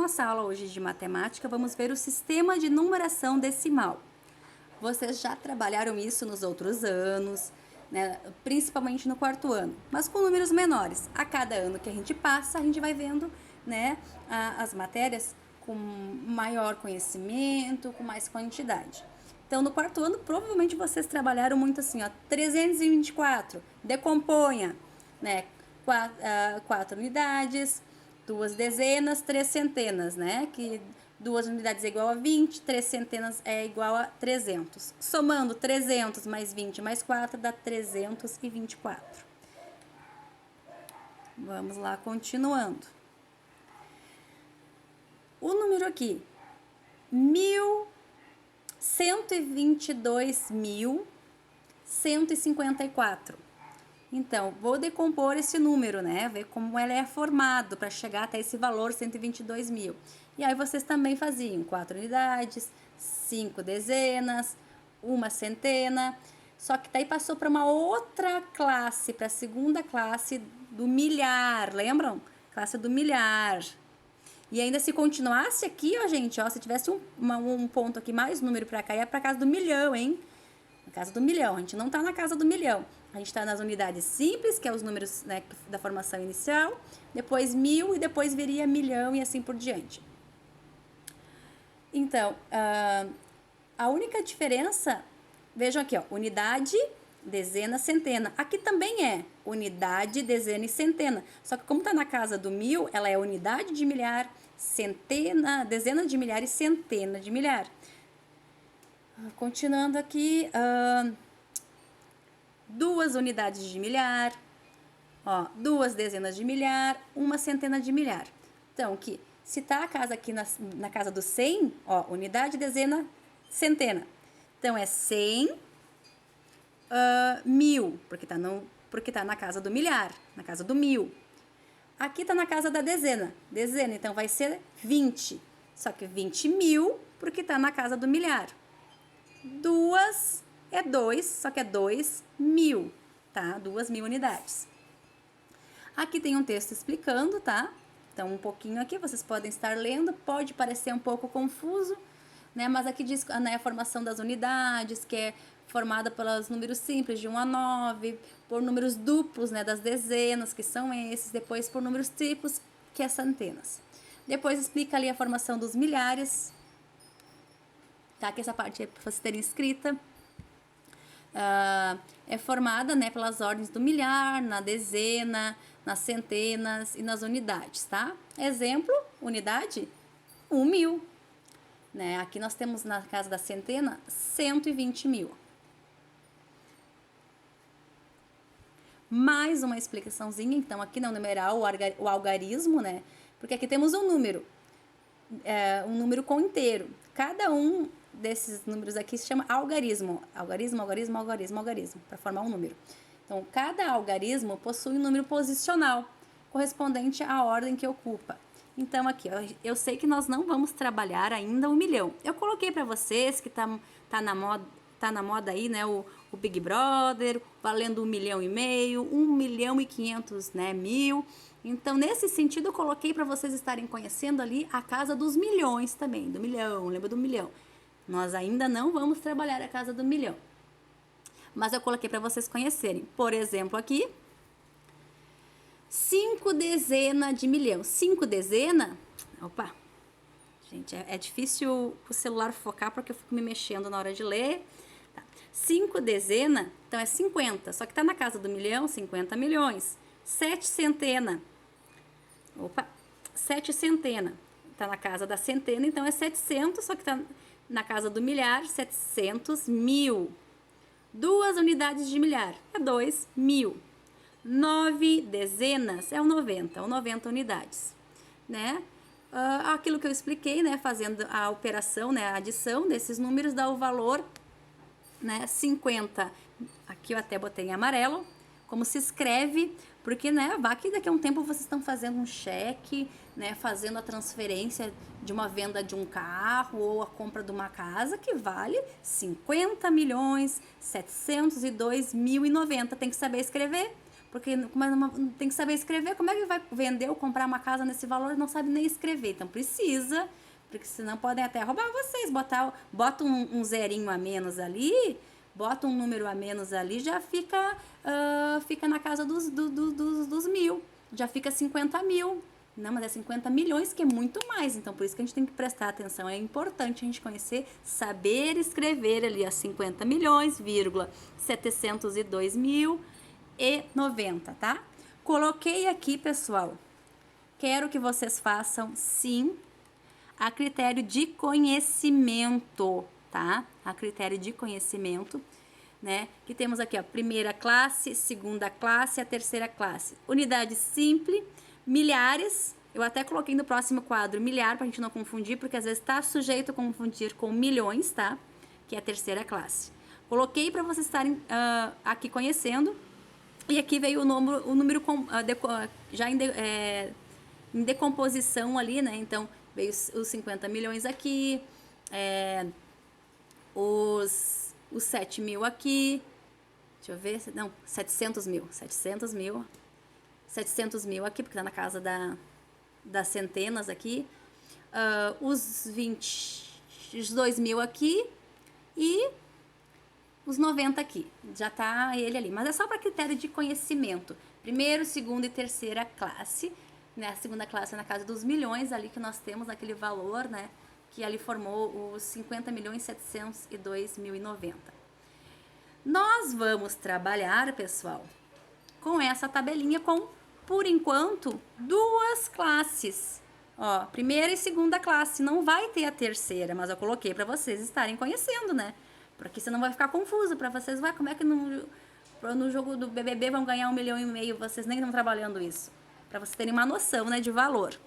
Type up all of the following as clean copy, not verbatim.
nossa aula hoje de matemática, vamos ver o sistema de numeração decimal. Vocês já trabalharam isso nos outros anos, né? Principalmente no quarto ano, mas com números menores. A cada ano que a gente passa, a gente vai vendo, né, as matérias com maior conhecimento, com mais quantidade. Então, no quarto ano, provavelmente vocês trabalharam muito assim, ó, 324, decomponha, né, 4 unidades, 2 dezenas, 3 centenas, né, que 2 unidades é igual a 20, 3 centenas é igual a 300. Somando 300 mais 20 mais 4 dá 324. Vamos lá, continuando. O número aqui, 122.154. Então, vou decompor esse número, né? Ver como ele é formado para chegar até esse valor, 122 mil. E aí vocês também faziam 4 unidades, 5 dezenas, 1 centena. Só que daí passou para uma outra classe, para a segunda classe do milhar, lembram? Classe do milhar. E ainda se continuasse aqui, ó, gente, ó, se tivesse um ponto aqui, mais número para cá, ia para casa do milhão, hein? Na casa do milhão, a gente não tá na casa do milhão. A gente tá nas unidades simples, que é os números, né, da formação inicial, depois 1000 e depois viria milhão e assim por diante. Então, a única diferença, vejam aqui, ó, unidade, dezena, centena. Aqui também é unidade, dezena e centena. Só que como tá na casa do 1000, ela é unidade de milhar, centena, dezena de milhar e centena de milhar. Continuando aqui, 2 unidades de milhar, ó, 2 dezenas de milhar, 1 centena de milhar. Então, que se tá a casa aqui na casa do 100, ó, unidade, dezena, centena. Então, é 100, 1000, porque tá na casa do milhar, na casa do 1000. Aqui tá na casa da dezena, então vai ser 20. Só que 20 mil, porque tá na casa do milhar. 2 é 2, só que é 2.000, tá? 2.000 unidades. Aqui tem um texto explicando, tá? Então, um pouquinho aqui, vocês podem estar lendo, pode parecer um pouco confuso, né? Mas aqui diz, né, a formação das unidades, que é formada pelos números simples, de 1 a 9, por números duplos, né, das dezenas, que são esses, depois por números triplos, que é centenas. Depois explica ali a formação dos milhares, tá? Que essa parte é para vocês terem escrita. É formada, né, pelas ordens do milhar, na dezena, nas centenas e nas unidades, tá? Exemplo, unidade, 1.000. Né? Aqui nós temos na casa da centena, 120 mil. Mais uma explicaçãozinha, então aqui no numeral, o algarismo, né? Porque aqui temos um número com inteiro. Cada um desses números aqui se chama algarismo. Algarismo, para formar um número. Então, cada algarismo possui um número posicional, correspondente à ordem que ocupa. Então, aqui, eu sei que nós não vamos trabalhar ainda o milhão. Eu coloquei para vocês que tá na moda aí, né, o Big Brother, valendo 1,5 milhão, 1.500.000, né, mil. Então, nesse sentido, eu coloquei para vocês estarem conhecendo ali a casa dos milhões também, do milhão, lembra do milhão? Nós ainda não vamos trabalhar a casa do milhão. Mas eu coloquei para vocês conhecerem. Por exemplo, aqui, 5 dezenas de milhão. 5 dezenas, opa, gente, é difícil o celular focar porque eu fico me mexendo na hora de ler. 5 dezenas, então é 50, só que tá na casa do milhão, 50 milhões. 7 centena, opa, 7 centena, tá na casa da centena, então é 700, só que tá na casa do milhar, 700 mil. 2 unidades de milhar, é 2.000. 9 dezenas, é o 90 unidades, né? Aquilo que eu expliquei, né, fazendo a operação, né, a adição desses números dá o valor, né, 50, aqui eu até botei em amarelo, como se escreve, porque, né, vai que daqui a um tempo vocês estão fazendo um cheque, né, fazendo a transferência de uma venda de um carro ou a compra de uma casa que vale 50.702.090, tem que saber escrever, Porque tem que saber escrever. Como é que vai vender ou comprar uma casa nesse valor e não sabe nem escrever? Então precisa, porque senão podem até roubar vocês. Bota um zerinho a menos ali, bota um número a menos ali, já fica, fica na casa dos 1.000. Já fica 50 mil. Não, mas é 50 milhões, que é muito mais. Então, por isso que a gente tem que prestar atenção. É importante a gente conhecer, saber escrever ali as 50 milhões, 702 mil e 90, tá? Coloquei aqui, pessoal. Quero que vocês façam, sim, a critério de conhecimento, tá? A critério de conhecimento, né? Que temos aqui, ó, primeira classe, segunda classe, a terceira classe. Unidade simples, milhares. Eu até coloquei no próximo quadro milhar pra gente não confundir, porque às vezes tá sujeito a confundir com milhões, tá? Que é a terceira classe. Coloquei para vocês estarem aqui conhecendo. E aqui veio o número já em decomposição ali, né? Então, veio os 50 milhões aqui, os 7 mil aqui, deixa eu ver, não, 700 mil aqui, porque tá na casa das centenas aqui, os 22 mil aqui e os 90 aqui, já tá ele ali, mas é só para critério de conhecimento, primeiro, segunda e terceira classe, né, a segunda classe é na casa dos milhões ali que nós temos aquele valor, né, que ali formou os 50 milhões 702 mil e 90. Nós vamos trabalhar, pessoal, com essa tabelinha com, por enquanto, duas classes. Ó, primeira e segunda classe, não vai ter a terceira, mas eu coloquei para vocês estarem conhecendo, né? Porque senão vai ficar confuso para vocês. Ué, como é que no jogo do BBB vão ganhar 1,5 milhão, vocês nem estão trabalhando isso? Para vocês terem uma noção, né, de valor.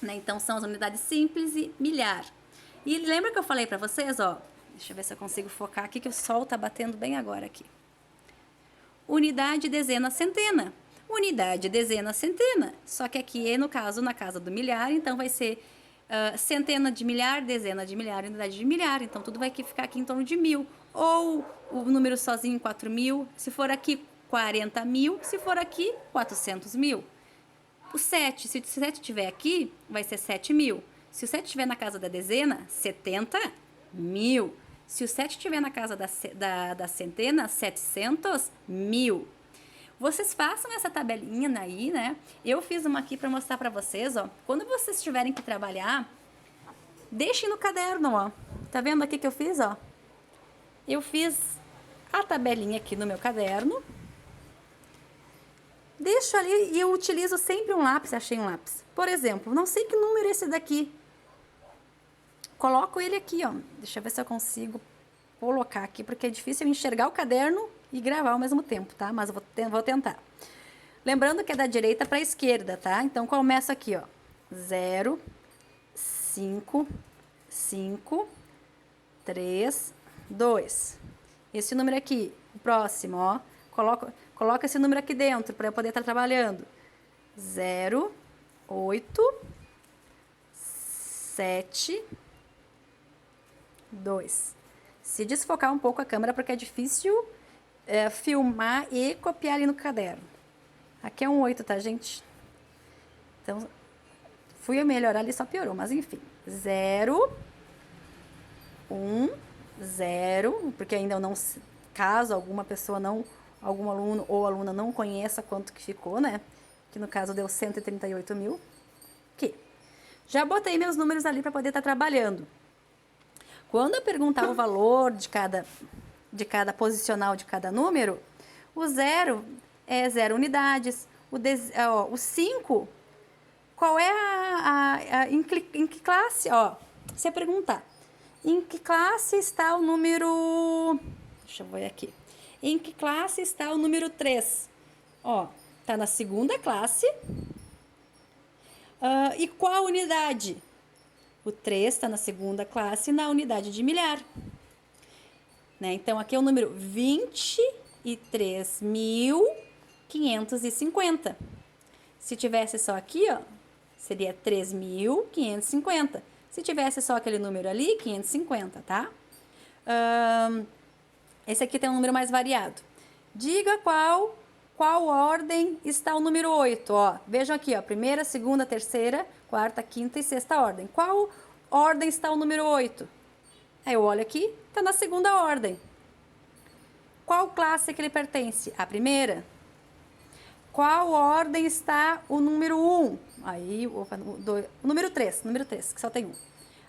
Né? Então, são as unidades simples e milhar. E lembra que eu falei para vocês, ó, deixa eu ver se eu consigo focar aqui, que o sol tá batendo bem agora aqui. Unidade, dezena, centena. Unidade, dezena, centena. Só que aqui, no caso, na casa do milhar, então vai ser centena de milhar, dezena de milhar, unidade de milhar. Então, tudo vai ficar aqui em torno de 1.000. Ou o número sozinho, 4 mil. Se for aqui, 40 mil. Se for aqui, 400 mil. O 7, se o 7 estiver aqui, vai ser 7 mil. Se o 7 estiver na casa da dezena, 70 mil. Se o 7 estiver na casa da centena, 700 mil. Vocês façam essa tabelinha aí, né? Eu fiz uma aqui para mostrar para vocês, ó. Quando vocês tiverem que trabalhar, deixem no caderno, ó. Tá vendo aqui que eu fiz, ó? Eu fiz a tabelinha aqui no meu caderno. Deixo ali e eu utilizo sempre um lápis, achei um lápis. Por exemplo, não sei que número é esse daqui. Coloco ele aqui, ó. Deixa eu ver se eu consigo colocar aqui, porque é difícil eu enxergar o caderno e gravar ao mesmo tempo, tá? Mas eu vou tentar. Lembrando que é da direita para a esquerda, tá? Então, começo aqui, ó. 0, 5, 5, 3, 2. Esse número aqui, o próximo, ó. Coloca esse número aqui dentro para eu poder estar trabalhando. 0, 8, 7, 2. Se desfocar um pouco a câmera, porque é difícil filmar e copiar ali no caderno. Aqui é um 8, tá, gente? Então, fui melhorar ali, só piorou, mas enfim. 0, 1, 0, porque ainda eu não, caso alguma pessoa não, algum aluno ou aluna não conheça quanto que ficou, né? Que no caso deu 138 mil. Aqui. Já botei meus números ali para poder estar trabalhando. Quando eu perguntar o valor de cada posicional de cada número, o 0 é 0 unidades, o 5, qual é em que classe, ó, você perguntar, em que classe está o número, deixa eu ver aqui, em que classe está o número 3? Ó, tá na segunda classe, e qual unidade? O 3 está na segunda classe, na unidade de milhar. Né? Então, aqui é o número 23.550. Se tivesse só aqui, ó, seria 3.550. Se tivesse só aquele número ali, 550, tá? Esse aqui tem um número mais variado. Diga qual qual ordem está o número 8? Ó, vejam aqui, ó, primeira, segunda, terceira, quarta, quinta e sexta ordem. Qual ordem está o número 8? Aí eu olho aqui, está na segunda ordem. Qual classe que ele pertence? A primeira. Qual ordem está o número 1? Aí, o número 3, que só tem um.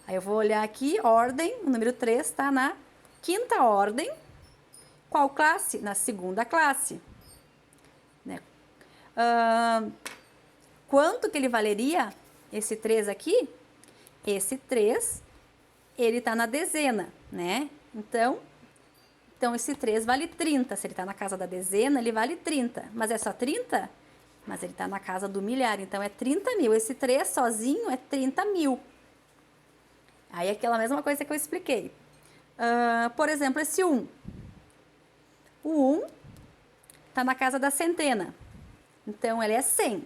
Aí eu vou olhar aqui, ordem, o número 3 está na quinta ordem. Qual classe? Na segunda classe. Né? Quanto que ele valeria? Esse 3 aqui? Esse 3, ele está na dezena, né? Então esse 3 vale 30. Se ele está na casa da dezena, ele vale 30. Mas é só 30? Mas ele está na casa do milhar, então é 30 mil. Esse 3 sozinho é 30 mil. Aí é aquela mesma coisa que eu expliquei. Por exemplo, esse 1. O 1 está na casa da centena. Então, ele é 100.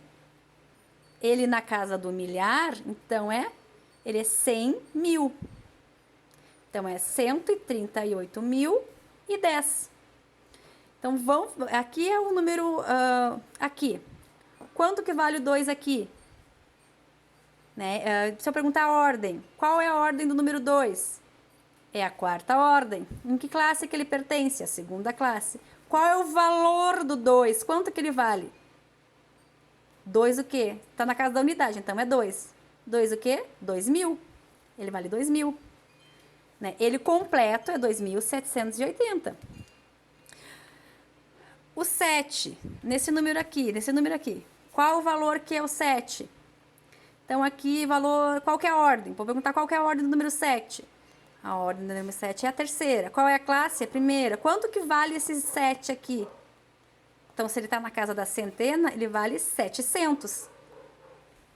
Ele na casa do milhar, então ele é 100 mil. Então, é 138.010. Então, aqui é o número, aqui. Quanto que vale o 2 aqui? Né? Se eu perguntar a ordem, qual é a ordem do número 2? É a quarta ordem. Em que classe que ele pertence? A segunda classe. Qual é o valor do 2? Quanto que ele vale? 2 o quê? Está na casa da unidade, então é 2. 2 o quê? 2.000. Ele vale 2.000. Né? Ele completo é 2.780. O 7, nesse número aqui. Qual o valor que é o 7? Então, aqui, qual que é a ordem? Vou perguntar qual que é a ordem do número 7. A ordem do número 7 é a terceira. Qual é a classe? A primeira. Quanto que vale esse 7 aqui? Então, se ele está na casa da centena, ele vale 700.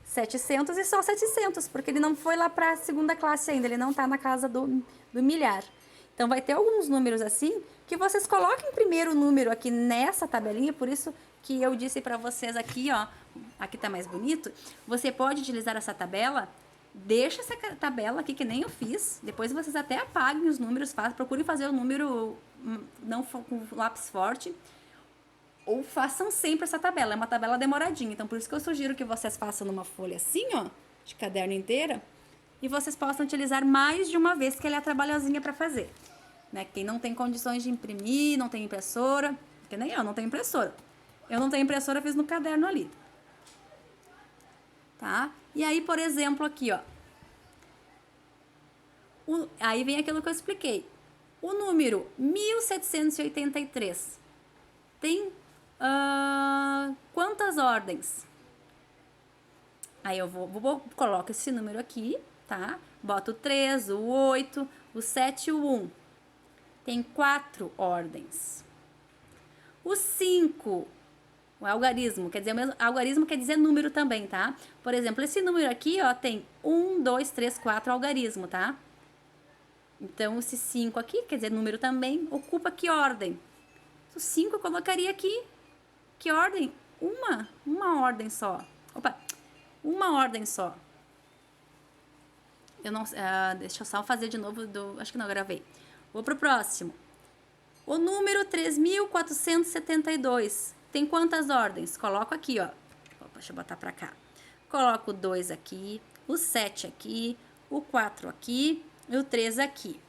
700 e só 700, porque ele não foi lá para a segunda classe ainda, ele não está na casa do milhar. Então, vai ter alguns números assim, que vocês coloquem primeiro o número aqui nessa tabelinha, por isso que eu disse para vocês aqui, ó, aqui tá mais bonito, você pode utilizar essa tabela, deixa essa tabela aqui que nem eu fiz, depois vocês até apaguem os números, procurem fazer o número não com lápis forte, ou façam sempre essa tabela, é uma tabela demoradinha, então por isso que eu sugiro que vocês façam numa folha assim, ó, de caderno inteira, e vocês possam utilizar mais de uma vez, que ela é trabalhosinha para fazer, né? Quem não tem condições de imprimir, não tem impressora, que nem eu, não tenho impressora. Eu não tenho impressora, fiz no caderno ali. Tá? E aí, por exemplo, aqui, ó. Aí vem aquilo que eu expliquei. O número 1783 tem quantas ordens? Aí eu coloco esse número aqui, tá? Boto o 3, o 8, o 7 e o 1. Tem 4 ordens. O 5, o algarismo, quer dizer, algarismo quer dizer número também, tá? Por exemplo, esse número aqui, ó, tem 1, 2, 3, 4 algarismo, tá? Então, esse 5 aqui, quer dizer, número também, ocupa que ordem? O 5 eu colocaria aqui. Que ordem? Uma ordem só. Opa, uma ordem só. Eu não, deixa eu só fazer de novo, acho que não gravei. Vou pro próximo. O número 3.472 tem quantas ordens? Coloco aqui, ó. Deixa eu botar pra cá. Coloco o 2 aqui, o 7 aqui, o 4 aqui e o 3 aqui.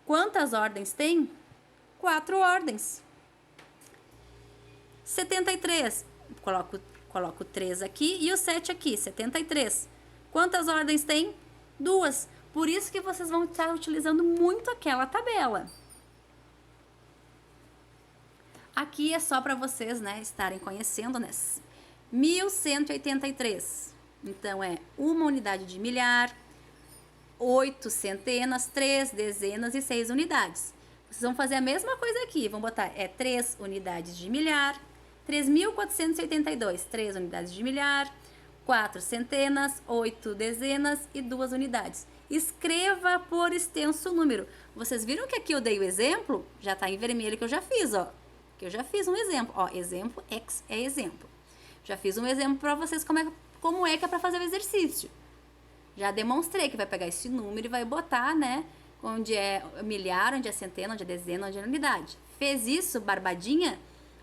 Quantas ordens tem? 4 ordens. 73. Coloco o 3 aqui e o 7 aqui. 73. Quantas ordens tem? 2. Por isso que vocês vão estar utilizando muito aquela tabela. Aqui é só para vocês, né, estarem conhecendo, né? 1183. Então, é uma unidade de milhar, 8 centenas, 3 dezenas e 6 unidades. Vocês vão fazer a mesma coisa aqui. Vão botar 3 unidades de milhar, 3.482, 3 unidades de milhar, 4 centenas, 8 dezenas e 2 unidades. Escreva por extenso número. Vocês viram que aqui eu dei o exemplo? Já está em vermelho que eu já fiz, ó. Que eu já fiz um exemplo. Ó, exemplo, X é exemplo. Já fiz um exemplo para vocês como é que é para fazer o exercício. Já demonstrei que vai pegar esse número e vai botar, né? Onde é milhar, onde é centena, onde é dezena, onde é unidade. Fez isso, barbadinha?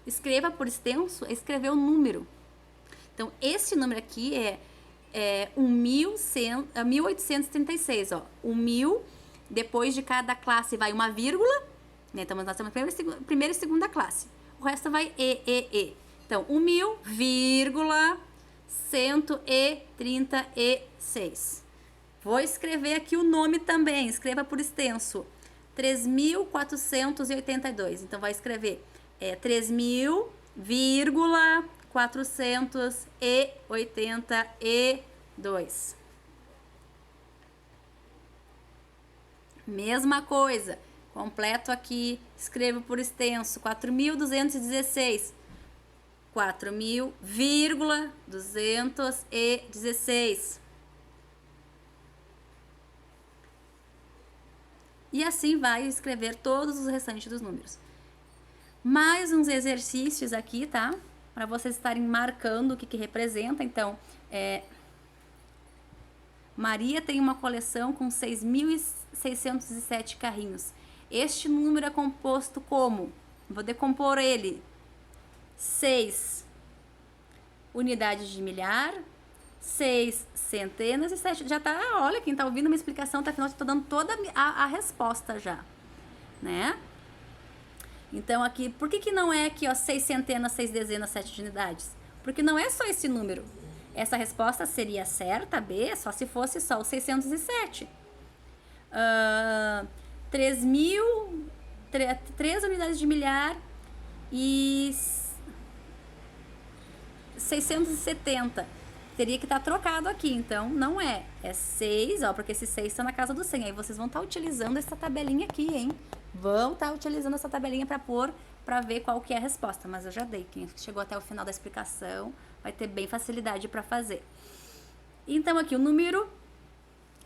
escreva por extenso, é escrever o número. Então, esse número aqui é 1836, ó. O 1000, depois de cada classe vai uma vírgula, né? Então, nós temos primeira e segunda classe. O resto vai E. Então, 1000,136. Vou escrever aqui o nome também, escreva por extenso. 3.482. Então, vai escrever 3.482. Mesma coisa. Completo aqui, escrevo por extenso. 4.216. 4.216. E assim vai escrever todos os restantes dos números. Mais uns exercícios aqui, tá? Para vocês estarem marcando o que representa. Então, Maria tem uma coleção com 6.607 carrinhos. Este número é composto como? Vou decompor ele. 6 unidades de milhar, 6 centenas e 7. Já tá, olha, quem tá ouvindo uma explicação, até afinal, eu tô dando toda a resposta já, né? Então, aqui, por que não é aqui, ó, 6 centenas, 6 dezenas, 7 unidades? Porque não é só esse número. Essa resposta seria certa, B, só se fosse só o 607. 3 unidades de milhar e 670. Teria que estar trocado aqui, então não é. É 6, ó, porque esse 6 está na casa do 100. Aí vocês vão estar utilizando essa tabelinha aqui, hein? Vão estar utilizando essa tabelinha para ver qual que é a resposta. Mas eu já dei. Quem chegou até o final da explicação vai ter bem facilidade para fazer. Então, aqui o número,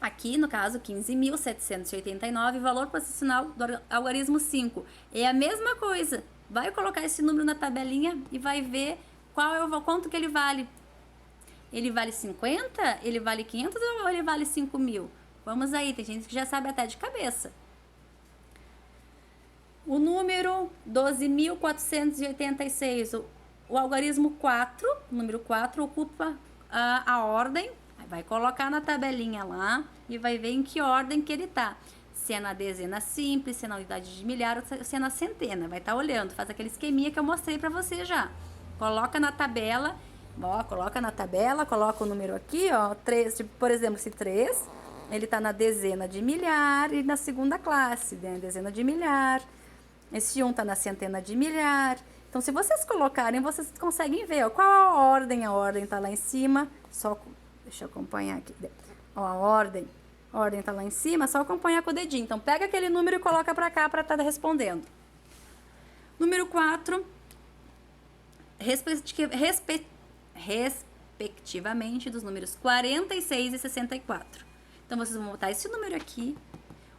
aqui no caso, 15.789, valor posicional do algarismo 5. É a mesma coisa. Vai colocar esse número na tabelinha e vai ver quanto que ele vale. Ele vale 50? Ele vale 500 ou ele vale 5.000? Vamos aí, tem gente que já sabe até de cabeça. O número 12.486, o algarismo 4, o número 4, ocupa a ordem. Vai colocar na tabelinha lá e vai ver em que ordem que ele tá. Se é na dezena simples, se é na unidade de milhar ou se é na centena. Vai estar olhando, faz aquele esqueminha que eu mostrei pra você já. Coloca na tabela, ó, coloca o número aqui, ó, 3, tipo, por exemplo, esse 3, ele tá na dezena de milhar e na segunda classe, né, dezena de milhar. Esse 1 tá na centena de milhar. Então, se vocês colocarem, vocês conseguem ver, ó, qual a ordem tá lá em cima, só, deixa eu acompanhar aqui, ó, a ordem tá lá em cima, só acompanhar com o dedinho. Então, pega aquele número e coloca pra cá pra estar respondendo. Número 4, respectivamente dos números 46 e 64. Então, vocês vão botar esse número aqui.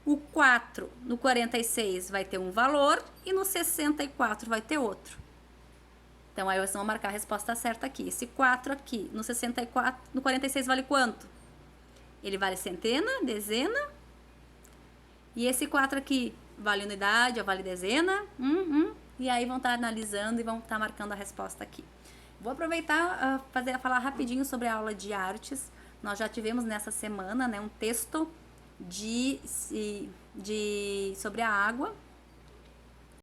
O 4 no 46 vai ter um valor e no 64 vai ter outro. Então, aí vocês vão marcar a resposta certa aqui. Esse 4 aqui no 64, no 46 vale quanto? Ele vale centena, dezena. E esse 4 aqui vale unidade ou vale dezena. E aí vão estar analisando e vão estar marcando a resposta aqui. Vou aproveitar falar rapidinho sobre a aula de artes. Nós já tivemos nessa semana, né, um texto sobre a água.